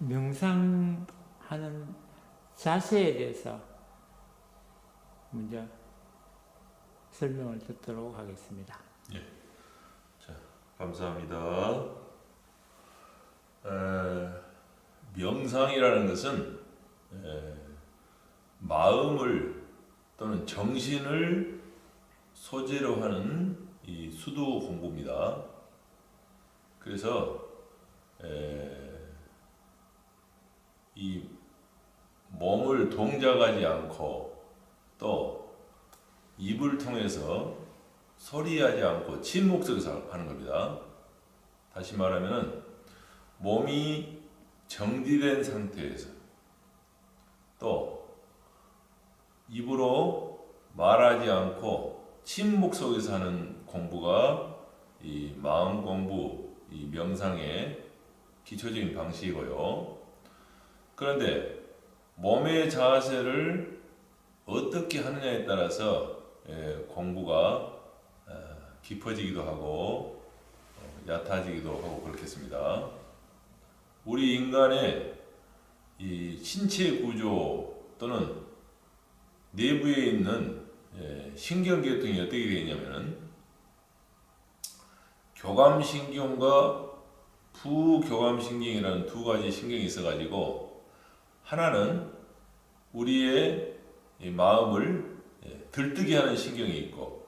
명상하는 자세에 대해서 먼저 설명을 듣도록 하겠습니다. 예. 자, 감사합니다. 명상이라는 것은 마음을 또는 정신을 소재로 하는 이 수도 공부입니다. 그래서 이 몸을 동작하지 않고 또 입을 통해서 소리하지 않고 침묵 속에서 하는 겁니다. 다시 말하면 몸이 정지된 상태에서 또 입으로 말하지 않고 침묵 속에서 하는 공부가 이 마음 공부, 이 명상의 기초적인 방식이고요. 그런데 몸의 자세를 어떻게 하느냐에 따라서 공부가 깊어지기도 하고 얕아지기도 하고 그렇겠습니다. 우리 인간의 이 신체 구조 또는 내부에 있는 신경계통이 어떻게 되어 있냐면 교감신경과 부교감신경이라는 두 가지 신경이 있어가지고 하나는 우리의 마음을 들뜨게 하는 신경이 있고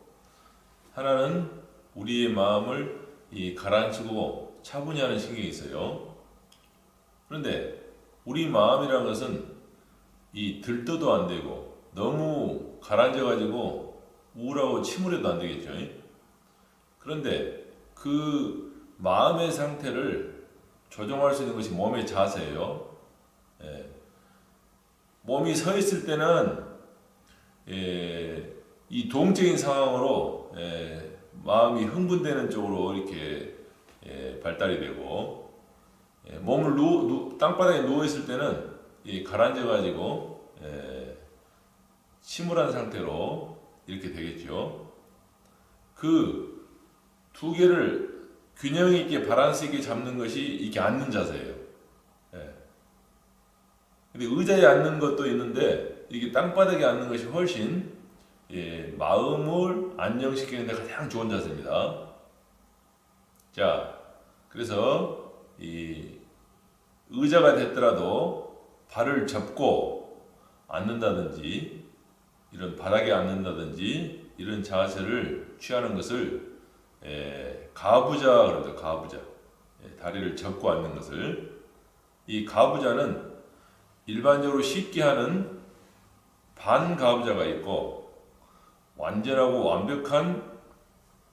하나는 우리의 마음을 가라앉히고 차분히 하는 신경이 있어요. 그런데 우리 마음이라는 것은 들떠도 안 되고 너무 가라앉아 가지고 우울하고 침울해도 안 되겠죠. 그런데 그 마음의 상태를 조정할 수 있는 것이 몸의 자세예요. 몸이 서 있을 때는 이 동적인 상황으로 마음이 흥분되는 쪽으로 이렇게 발달이 되고 몸을 땅바닥에 누워 있을 때는 가라앉아 가지고 침울한 상태로 이렇게 되겠죠. 그 두 개를 균형 있게 밸런스 있게 잡는 것이 이게 앉는 자세예요. 근데 의자에 앉는 것도 있는데 이게 땅바닥에 앉는 것이 훨씬 마음을 안정시키는 데 가장 좋은 자세입니다. 자, 그래서 이 의자가 됐더라도 발을 접고 앉는다든지 이런 바닥에 앉는다든지 이런 자세를 취하는 것을 가부좌 그러죠. 가부좌. 다리를 접고 앉는 것을. 이 가부좌는 일반적으로 쉽게 하는 반가부좌가 있고 완전하고 완벽한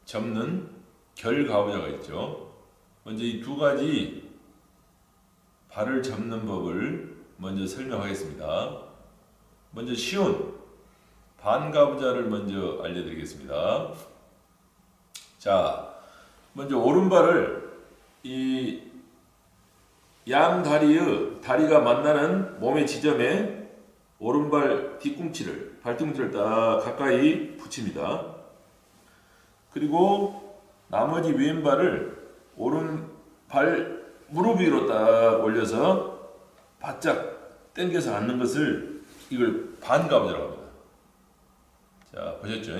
접는 결가부좌가 있죠. 먼저 이 두 가지 발을 접는 법을 먼저 설명하겠습니다. 먼저 쉬운 반가부좌를 먼저 알려드리겠습니다. 자, 먼저 오른발을 이 양 다리가 만나는 몸의 지점에 오른발 뒤꿈치를, 발뒤꿈치를 딱 가까이 붙입니다. 그리고 나머지 왼발을 오른발 무릎 위로 딱 올려서 바짝 당겨서 앉는 것을 이걸 반가부좌라고 합니다. 자, 보셨죠?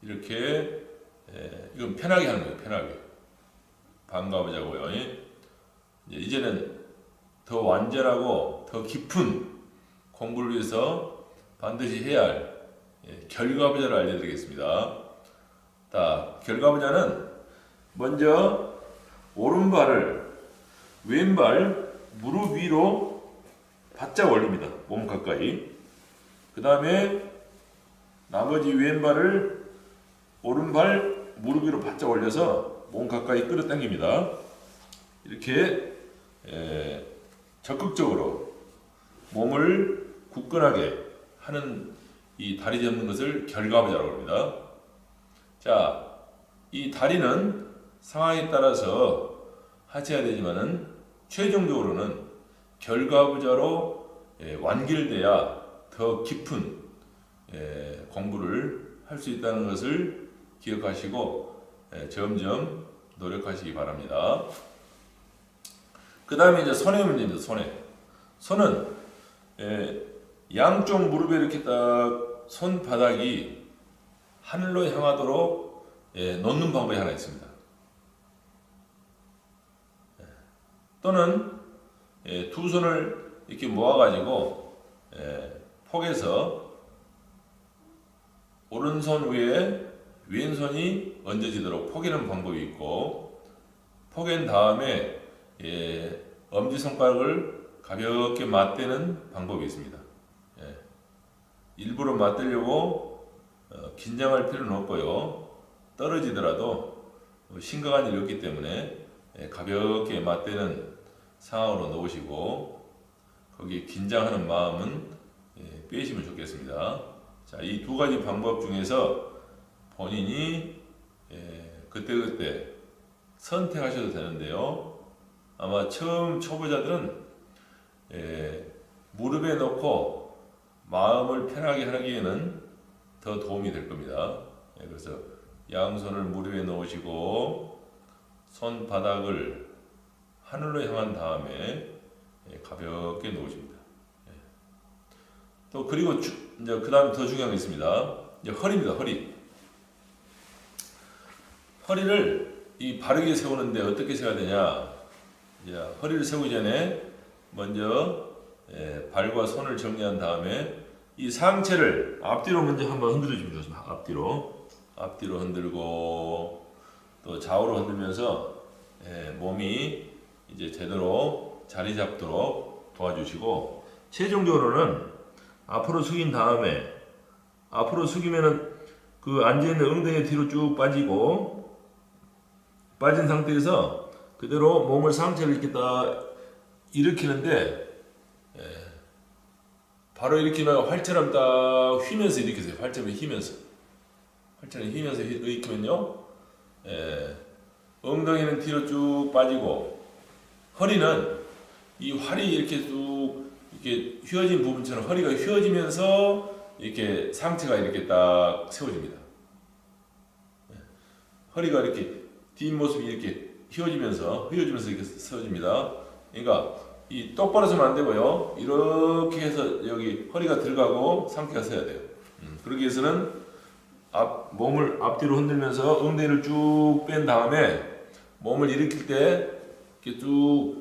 이렇게 이건 편하게 하는 거예요. 편하게. 반가부좌고요. 이제는 더 완전하고 더 깊은 공부를 위해서 반드시 해야 할 결가부좌를 알려드리겠습니다. 자, 결가부좌는 먼저 오른발을 왼발 무릎 위로 바짝 올립니다. 몸 가까이. 그 다음에 나머지 왼발을 오른발 무릎 위로 바짝 올려서 몸 가까이 끌어당깁니다. 이렇게 적극적으로 몸을 굳건하게 하는 이 다리 접는 것을 결가부좌라고 합니다. 자, 이 다리는 상황에 따라서 하셔야 되지만은 최종적으로는 결가부좌로 완결돼야 더 깊은 공부를 할 수 있다는 것을 기억하시고 점점 노력하시기 바랍니다. 그 다음에 이제 손의 문제입니다. 손은 양쪽 무릎에 이렇게 딱 손바닥이 하늘로 향하도록 놓는 방법이 하나 있습니다. 또는 두 손을 이렇게 모아가지고 폭에서 오른손 위에 왼손이 얹어지도록 포개는 방법이 있고, 포갠 다음에 엄지손가락을 가볍게 맞대는 방법이 있습니다. 일부러 맞대려고 긴장할 필요는 없고요. 떨어지더라도 심각한 일이 없기 때문에 가볍게 맞대는 상황으로 놓으시고, 거기에 긴장하는 마음은 빼시면 좋겠습니다. 자, 이 두 가지 방법 중에서 본인이 그때그때 선택하셔도 되는데요. 아마 처음 초보자들은 무릎에 놓고 마음을 편하게 하기에는 더 도움이 될 겁니다. 그래서 양손을 무릎에 놓으시고 손바닥을 하늘로 향한 다음에 가볍게 놓으십니다. 또 그리고 이제 그 다음에 더 중요한 게 있습니다. 이제 허리입니다. 허리를 이 바르게 세우는데 어떻게 세워야 되냐? 이제 허리를 세우기 전에 먼저 발과 손을 정리한 다음에 이 상체를 앞뒤로 먼저 한번 흔들어 주면 좋습니다. 앞뒤로 흔들고 또 좌우로 흔들면서 몸이 이제 제대로 자리 잡도록 도와주시고, 최종적으로는 앞으로 숙인 다음에, 앞으로 숙이면은 그 앉아있는 엉덩이 뒤로 쭉 빠진 상태에서 그대로 몸을 상체를 이렇게 딱 일으키는데, 바로 일으키면 활처럼 딱 휘면서 일으키세요. 활처럼 휘면서 일으키면요, 엉덩이는 뒤로 쭉 빠지고, 허리는 이 활이 이렇게 쭉 이렇게 휘어진 부분처럼 허리가 휘어지면서 이렇게 상체가 이렇게 딱 세워집니다. 허리가 이렇게 뒷모습이 이렇게 휘어지면서 이렇게 세워집니다. 그러니까 이 똑바로 서면 안 되고요. 이렇게 해서 여기 허리가 들어가고 상체가 서야 돼요. 그러기 위해서는 몸을 앞뒤로 흔들면서 엉덩이를 쭉 뺀 다음에 몸을 일으킬 때 이렇게 쭉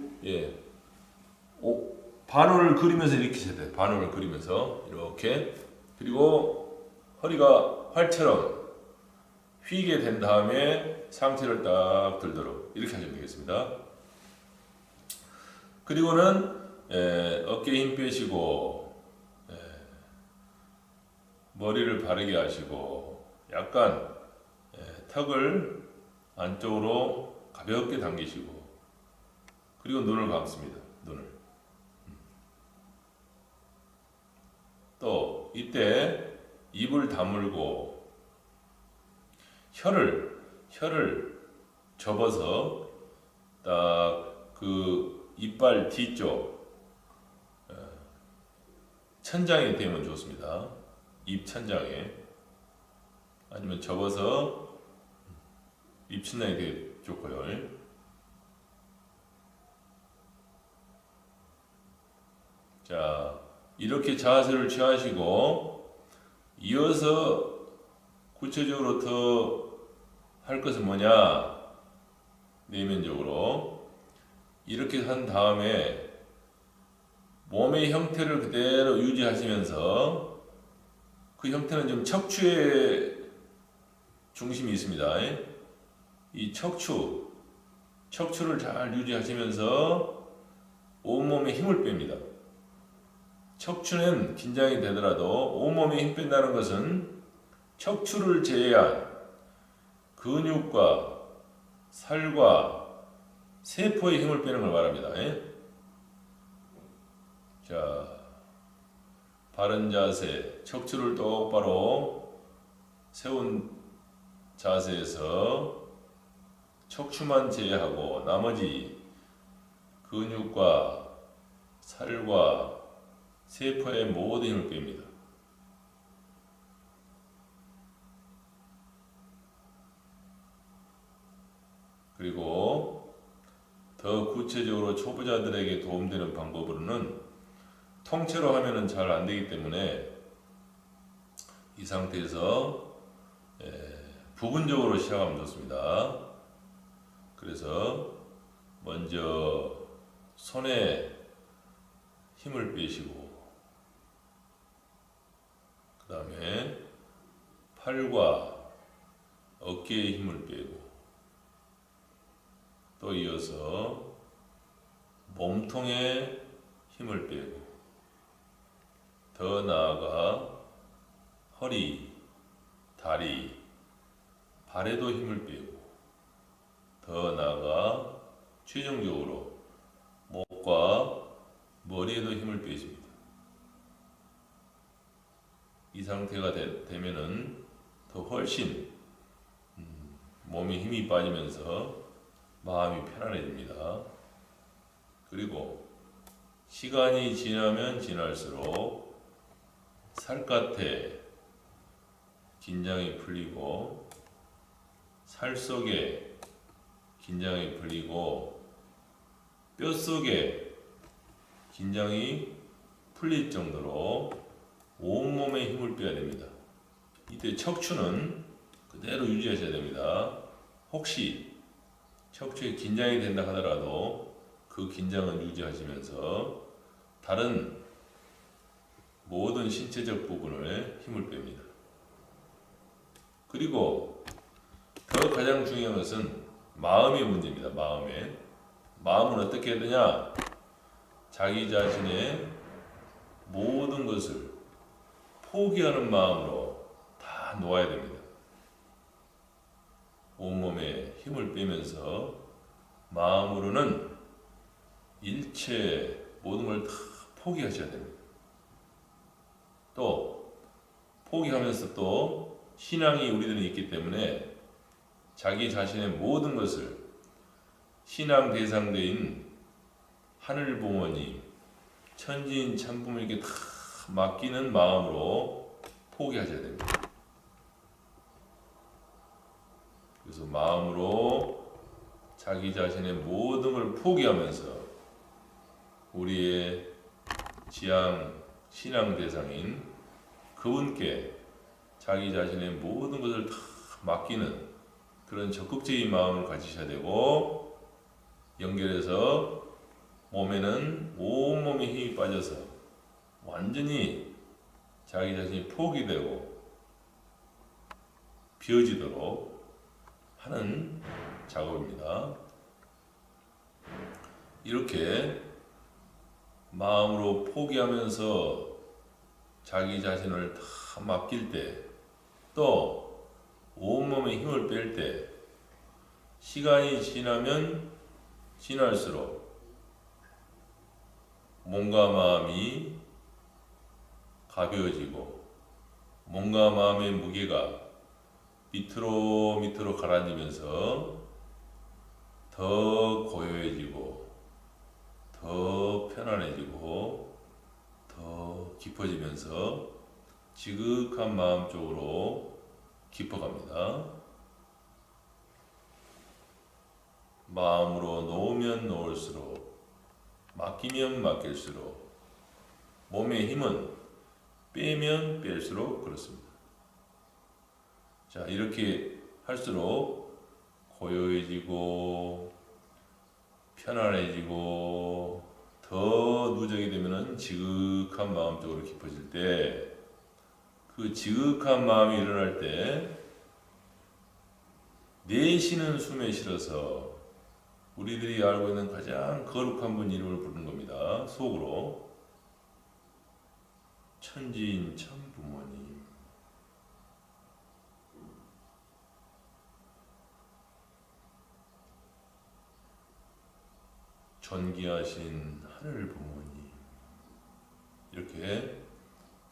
반원을 그리면서 일으키셔야 돼요. 반원을 그리면서 이렇게. 그리고 허리가 활처럼 휘게 된 다음에 상체를 딱 들도록 이렇게 하시면 되겠습니다. 그리고는 어깨에 힘 빼시고 머리를 바르게 하시고 약간 턱을 안쪽으로 가볍게 당기시고, 그리고 눈을 감습니다. 또 이때 입을 다물고 혀를 접어서 딱 그 이빨 뒤쪽 천장에 대면 좋습니다. 입 천장에, 아니면 접어서 입 천장에 되게 좋고요. 자, 이렇게 자세를 취하시고, 이어서 구체적으로 더 할 것은 뭐냐? 내면적으로 이렇게 한 다음에 몸의 형태를 그대로 유지하시면서, 그 형태는 좀 척추에 중심이 있습니다. 이 척추를 잘 유지하시면서 온몸에 힘을 뺍니다. 척추는 긴장이 되더라도 온몸에 힘 뺀다는 것은 척추를 제외한 근육과 살과 세포의 힘을 빼는 걸 말합니다. 자, 바른 자세, 척추를 똑바로 세운 자세에서 척추만 제외하고 나머지 근육과 살과 세포의 모든 힘을 뺍니다. 그리고 더 구체적으로 초보자들에게 도움되는 방법으로는 통째로 하면은 잘 안 되기 때문에 이 상태에서 부분적으로 시작하면 좋습니다. 그래서 먼저 손에 힘을 빼시고 그 다음에 팔과 어깨에 힘을 빼고 또 이어서 몸통에 힘을 빼고 더 나아가 허리, 다리, 발에도 힘을 빼고 더 나아가 최종적으로 목과 머리에도 힘을 빼십니다. 이 상태가 되면은 더 훨씬 몸에 힘이 빠지면서 마음이 편안해집니다. 그리고 시간이 지나면 지날수록 살갗에 긴장이 풀리고 살 속에 긴장이 풀리고 뼛속에 긴장이 풀릴 정도로 온몸에 힘을 빼야 됩니다. 이때 척추는 그대로 유지하셔야 됩니다. 혹시 척추에 긴장이 된다 하더라도 그 긴장은 유지하시면서 다른 모든 신체적 부분에 힘을 뺍니다. 그리고 더 가장 중요한 것은 마음의 문제입니다. 마음은 어떻게 해야 되냐? 자기 자신의 모든 것을 포기하는 마음으로 다 놓아야 됩니다. 온몸에 힘을 빼면서 마음으로는 일체 모든 걸 다 포기하셔야 됩니다. 또 포기하면서 또 신앙이 우리들은 있기 때문에 자기 자신의 모든 것을 신앙 대상대인 하늘 부모님, 천지인 참부모님께 다 맡기는 마음으로 포기하셔야 됩니다. 그래서 마음으로 자기 자신의 모든 걸 포기하면서 우리의 지향 신앙 대상인 그분께 자기 자신의 모든 것을 다 맡기는 그런 적극적인 마음을 가지셔야 되고, 연결해서 몸에는 온몸에 힘이 빠져서 완전히 자기 자신이 포기되고 비워지도록 하는 작업입니다. 이렇게 마음으로 포기하면서 자기 자신을 다 맡길 때, 또 온몸에 힘을 뺄 때, 시간이 지나면 지날수록 몸과 마음이 가벼워지고 몸과 마음의 무게가 밑으로 밑으로 가라앉으면서 더 고요해지고 더 편안해지고 더 깊어지면서 지극한 마음 쪽으로 깊어갑니다. 마음으로 놓으면 놓을수록, 맡기면 맡길수록, 몸의 힘은 빼면 뺄수록 그렇습니다. 자, 이렇게 할수록 고요해지고 편안해지고 더 누적이 되면은 지극한 마음 쪽으로 깊어질 때, 그 지극한 마음이 일어날 때 내쉬는 숨에 실어서 우리들이 알고 있는 가장 거룩한 분 이름을 부르는 겁니다. 속으로 천지인 참 부모님, 존귀하신 하늘 부모님, 이렇게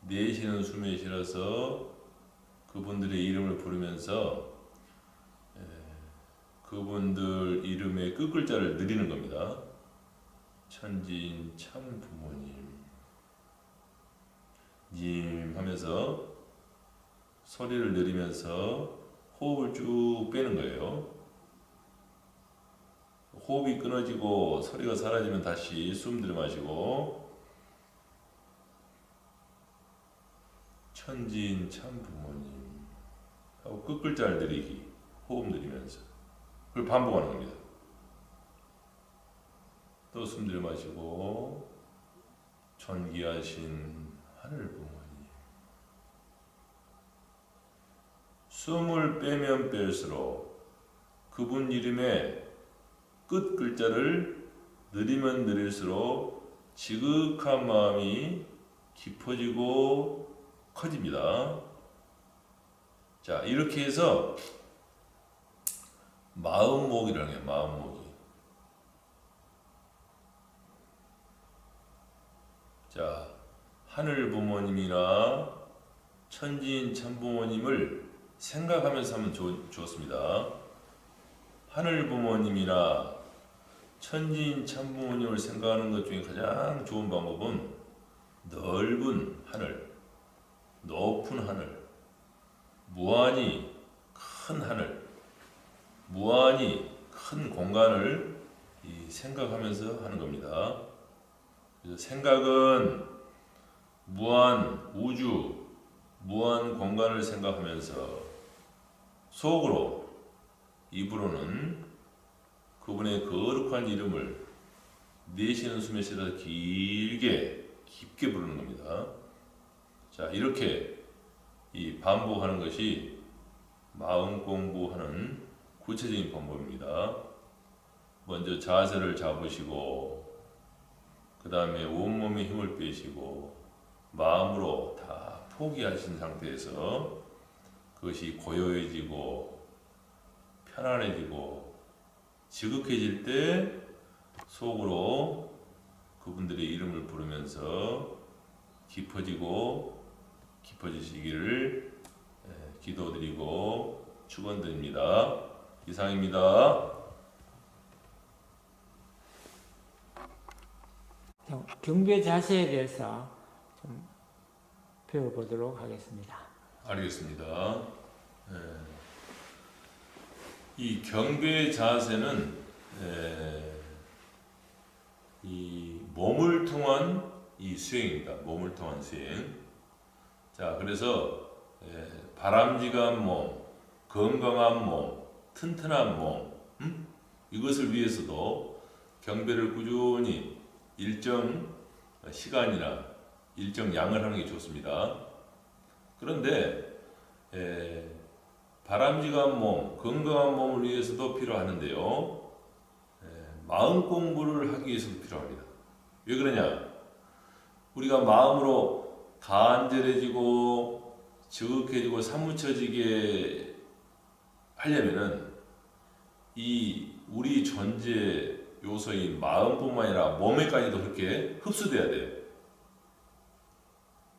내쉬는 숨에 실어서 그분들의 이름을 부르면서 그분들 이름의 끝글자를 늘리는 겁니다. 천지인 참 부모님, 님 하면서 소리를 내리면서 호흡을 쭉 빼는 거예요. 호흡이 끊어지고 소리가 사라지면 다시 숨 들이마시고 천지인 참 부모님 하고 끝글자를 느리기 호흡 느리면서 그걸 반복하는 겁니다. 또 숨 들이마시고 존귀하신 하늘 부모님 숨을 빼면 뺄수록 그분 이름의 끝 글자를 느리면 느릴수록 지극한 마음이 깊어지고 커집니다. 자, 이렇게 해서 마음목이라는 게 마음목이. 자, 하늘 부모님이나 천지인 참 부모님을 생각하면서 하면 좋습니다. 하늘 부모님이나 천지인 참 부모님을 생각하는 것 중에 가장 좋은 방법은 넓은 하늘, 높은 하늘, 무한히 큰 하늘, 무한히 큰 공간을 생각하면서 하는 겁니다. 그래서 생각은 무한 우주, 무한 공간을 생각하면서 속으로, 입으로는 그분의 거룩한 이름을 내쉬는 숨에 쉬어서 길게 깊게 부르는 겁니다. 자, 이렇게 이 반복하는 것이 마음 공부하는 구체적인 방법입니다. 먼저 자세를 잡으시고 그 다음에 온몸에 힘을 빼시고 마음으로 다 포기하신 상태에서 그것이 고요해지고 편안해지고 지극해질 때 속으로 그분들의 이름을 부르면서 깊어지고 깊어지시기를 기도드리고 축원드립니다. 이상입니다. 경배 자세에 대해서 좀 배워보도록 하겠습니다. 알겠습니다. 이 경배 자세는 이 몸을 통한 이 수행입니다. 몸을 통한 수행. 자, 그래서 바람직한 몸, 건강한 몸, 튼튼한 몸, 이것을 위해서도 경배를 꾸준히 일정 시간이나 일정 양을 하는 게 좋습니다. 그런데 바람직한 몸, 건강한 몸을 위해서도 필요하는데요. 마음 공부를 하기 위해서도 필요합니다. 왜 그러냐? 우리가 마음으로 간절해지고 지극해지고 사무쳐지게 하려면은 이 우리 존재 요소인 마음뿐만 아니라 몸에까지도 그렇게 흡수돼야 돼요.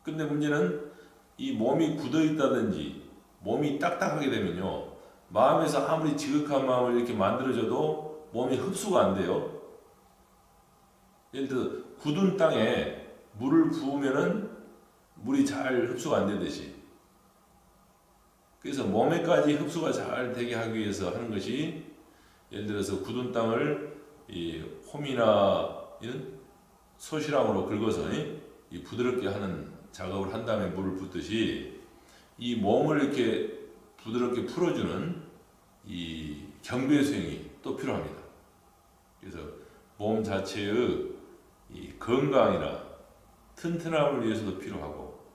근데 문제는 이 몸이 굳어 있다든지 몸이 딱딱하게 되면요, 마음에서 아무리 지극한 마음을 이렇게 만들어줘도 몸이 흡수가 안 돼요. 예를 들어 굳은 땅에 물을 부으면은 물이 잘 흡수가 안 되듯이, 그래서 몸에까지 흡수가 잘 되게 하기 위해서 하는 것이, 예를 들어서 굳은 땅을 이 홈이나 이런 소시랑으로 긁어서 이 부드럽게 하는 작업을 한 다음에 물을 붓듯이 이 몸을 이렇게 부드럽게 풀어주는 이 경배 수행이 또 필요합니다. 그래서 몸 자체의 이 건강이나 튼튼함을 위해서도 필요하고,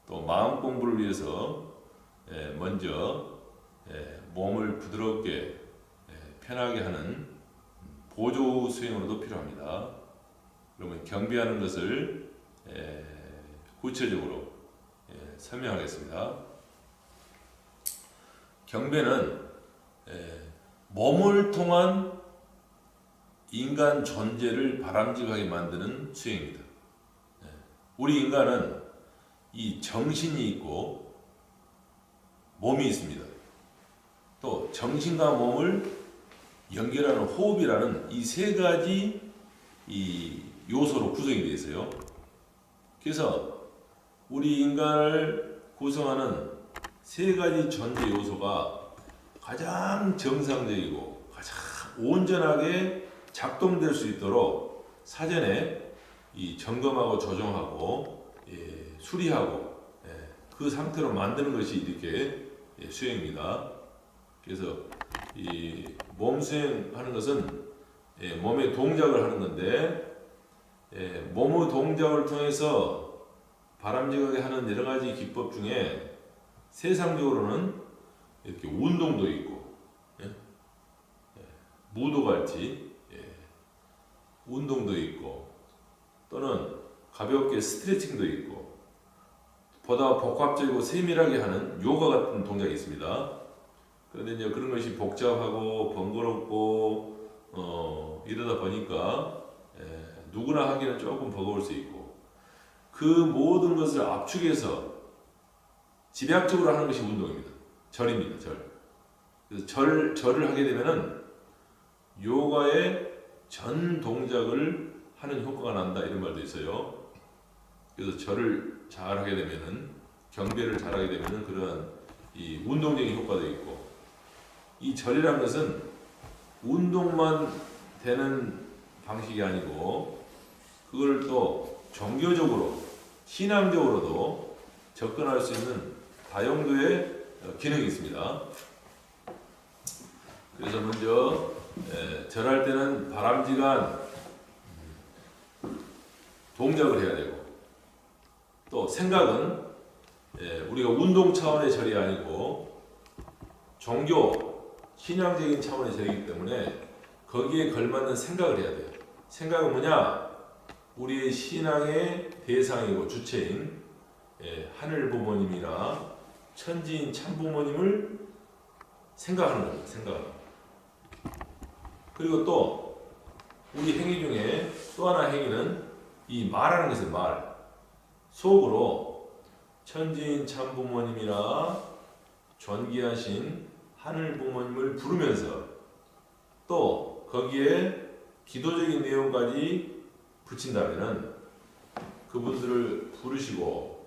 또 마음 공부를 위해서 먼저 몸을 부드럽게 편하게 하는 보조 수행으로도 필요합니다. 그러면 경배하는 것을 구체적으로 설명하겠습니다. 경배는 몸을 통한 인간 존재를 바람직하게 만드는 수행입니다. 우리 인간은 이 정신이 있고 몸이 있습니다. 또 정신과 몸을 연결하는 호흡이라는 이 세 가지 이 요소로 구성이 되어 있어요. 그래서 우리 인간을 구성하는 세 가지 존재 요소가 가장 정상적이고 가장 온전하게 작동될 수 있도록 사전에 이 점검하고 조정하고 수리하고 그 상태로 만드는 것이 이렇게 수행입니다. 그래서 이 몸 수행하는 것은 몸의 동작을 하는 건데 몸의 동작을 통해서 바람직하게 하는 여러 가지 기법 중에 세상적으로는 이렇게 운동도 있고 무도갈지 운동도 있고 또는 가볍게 스트레칭도 있고 보다 복합적이고 세밀하게 하는 요가 같은 동작이 있습니다. 그런데 이제 그런 것이 복잡하고 번거롭고 이러다 보니까 누구나 하기는 조금 버거울 수 있고 그 모든 것을 압축해서 집약적으로 하는 것이 운동입니다. 절입니다. 절. 그래서 절을 하게 되면은 요가의 전 동작을 하는 효과가 난다 이런 말도 있어요. 그래서 절을 잘 하게 되면은 경배를 잘 하게 되면은 그러한 이 운동적인 효과도 있고 이 절이라는 것은 운동만 되는 방식이 아니고 그걸 또 종교적으로 신앙적으로도 접근할 수 있는 다용도의 기능이 있습니다. 그래서 먼저 절할 때는 바람직한 동작을 해야 되고 또 생각은 우리가 운동 차원의 절이 아니고 종교 신앙적인 차원의 절이기 때문에 거기에 걸맞는 생각을 해야 돼요. 생각은 뭐냐? 우리의 신앙의 대상이고 주체인 하늘 부모님이나 천지인 참 부모님을 생각하는 겁니다. 생각하는. 그리고 또 우리 행위 중에 또 하나 행위는 이 말하는 것을 말. 속으로 천지인 참 부모님이나 존귀하신 하늘 부모님을 부르면서 또 거기에 기도적인 내용까지 붙인다면은 그분들을 부르시고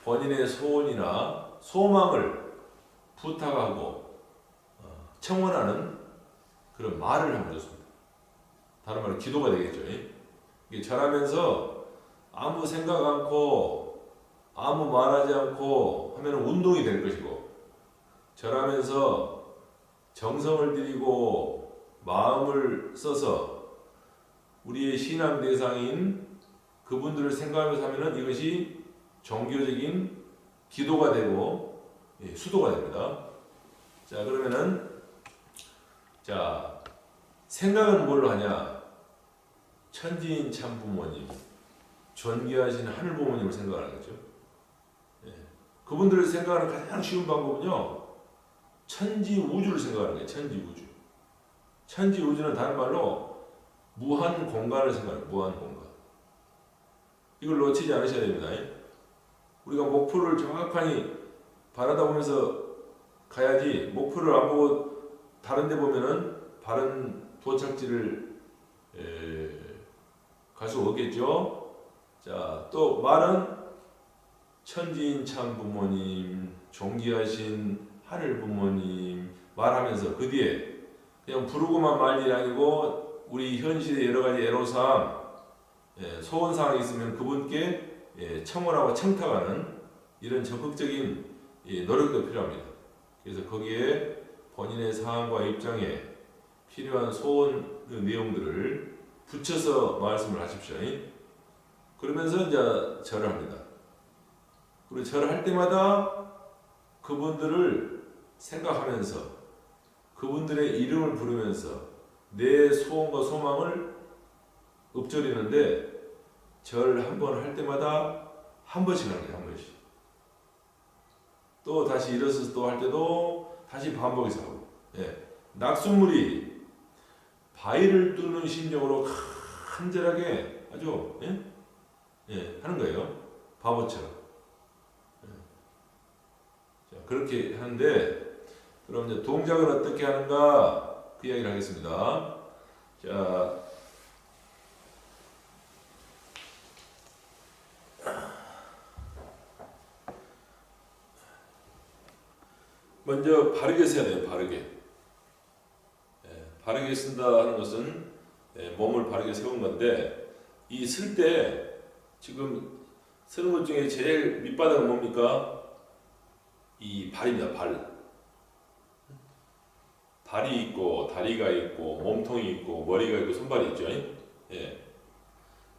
본인의 소원이나 소망을 부탁하고 청원하는 그런 말을 하면 좋습니다. 다른 말로 기도가 되겠죠. 이게 절하면서 아무 생각 않고 아무 말하지 않고 하면 운동이 될 것이고 절하면서 정성을 들이고 마음을 써서 우리의 신앙 대상인 그분들을 생각하면서 하면은 이것이 종교적인 기도가 되고 수도가 됩니다. 자, 그러면은 자, 생각은 뭘로 하냐? 천지인 참 부모님, 존귀하신 하늘 부모님을 생각하는 거죠. 그분들을 생각하는 가장 쉬운 방법은요, 천지 우주를 생각하는 거예요. 천지 우주. 천지 우주는 다른 말로 무한 공간을 생각해요. 무한 공간. 이걸 놓치지 않으셔야 됩니다. 우리가 목표를 정확하게 바라다 보면서 가야지 목표를 안 보고 다른 데 보면은 바른 도착지를 갈 수 없겠죠. 자, 또 말은 천지인 참 부모님, 존귀하신 하늘 부모님 말하면서 그 뒤에 그냥 부르고만 말 일이 아니고 우리 현실의 여러 가지 애로사항, 소원사항이 있으면 그분께 청원하고 청탁하는 이런 적극적인 노력도 필요합니다. 그래서 거기에 본인의 사항과 입장에 필요한 소원 내용들을 붙여서 말씀을 하십시오. 그러면서 이제 절을 합니다. 그리고 절을 할 때마다 그분들을 생각하면서 그분들의 이름을 부르면서 내 소원과 소망을 읊조리는데 절 한 번 할 때마다 한 번씩 하는 거예요. 한 번씩. 또 다시 일어서서 또 할 때도 다시 반복해서 하고. 낙숫물이 바위를 뚫는 심정으로 간절하게 아주 하는 거예요. 바보처럼. 자, 그렇게 하는데 그럼 이제 동작을 어떻게 하는가 그 이야기를 하겠습니다. 자, 먼저 바르게 서야 돼요. 바르게. 바르게 바르게 쓴다 하는 것은 몸을 바르게 세운 건데 이 쓸 때 지금 쓰는 것 중에 제일 밑바닥은 뭡니까? 이 발입니다. 발이 있고 다리가 있고 몸통이 있고 머리가 있고 손발이 있죠. 예.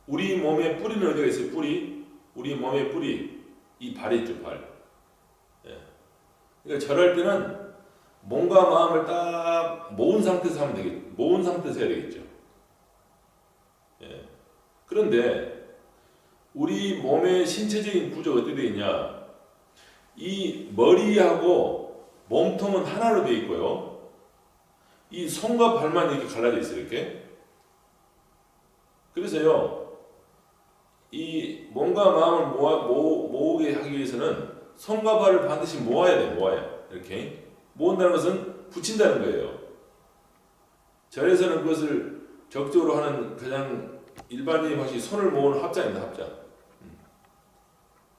우리 몸의 뿌리는 어디가 있어요? 우리 몸의 뿌리 이 발이 있죠. 발. 예. 그러니까 절할 때는 몸과 마음을 딱 모은 상태에서 하면 되겠죠. 모은 상태에서 해야 되겠죠. 예. 그런데 우리 몸의 신체적인 구조가 어떻게 되어 있냐? 이 머리하고 몸통은 하나로 되어 있고요. 이 손과 발만 이렇게 갈라져 있어요. 이렇게. 그래서요, 이 몸과 마음을 모으게 하기 위해서는 손과 발을 반드시 모아야 돼요. 모아야. 이렇게. 모은다는 것은 붙인다는 거예요. 절에서는 그것을 적극적으로 하는 가장 일반적인 방식이 손을 모으는 합장입니다. 합장.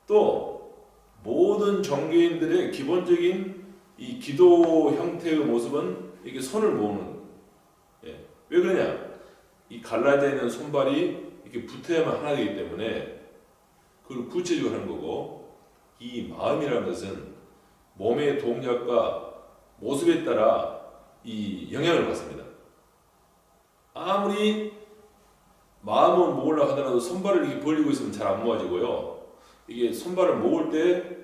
또 모든 종교인들의 기본적인 이 기도 형태의 모습은 이렇게 손을 모으는. 예. 왜 그러냐? 이 갈라져 있는 손발이 이렇게 붙어야만 하나 되기 때문에 그걸 구체적으로 하는 거고, 이 마음이라는 것은 몸의 동작과 모습에 따라 이 영향을 받습니다. 아무리 마음을 모으려고 하더라도 손발을 이렇게 벌리고 있으면 잘 안 모아지고요. 이게 손발을 모을 때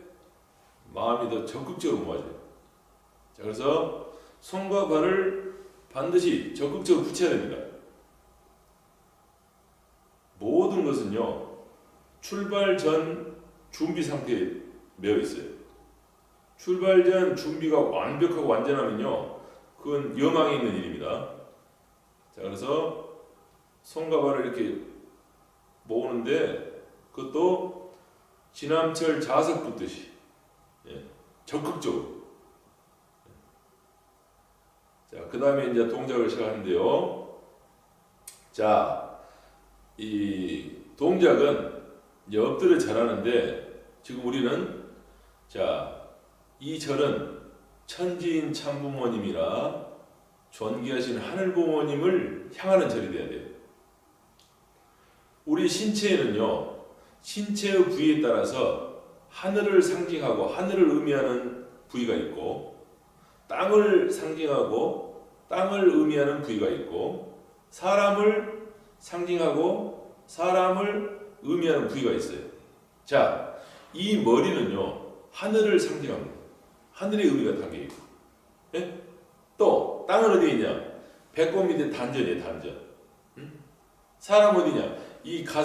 마음이 더 적극적으로 모아져요. 자, 그래서 손과 발을 반드시 적극적으로 붙여야 됩니다. 모든 것은요, 출발 전 준비 상태에 매여 있어요. 출발 전 준비가 완벽하고 완전하면요, 그건 여망이 있는 일입니다. 자, 그래서 손과 발을 이렇게 모으는데 그것도 지남철 자석 붙듯이, 예, 적극적으로. 자, 그 다음에 이제 동작을 시작하는데요. 자, 이 동작은 이제 엎드려 절하는데, 지금 우리는, 자, 이 절은 천지인 참부모님이라 존귀하신 하늘부모님을 향하는 절이 돼야 돼요. 우리 신체에는요, 신체의 부위에 따라서 하늘을 상징하고 하늘을 의미하는 부위가 있고, 땅을 상징하고 땅을 의미하는 부위가 있고, 사람을 상징하고 사람을 의미하는 부위가 있어요. 자, 이 머리는요, 하늘을 상징합니다. 하늘의 의미가 담겨 있고, 예? 또 땅은 어디 있냐? 배꼽 밑에 단전이에요. 단전. 사람 어디냐? 이 가슴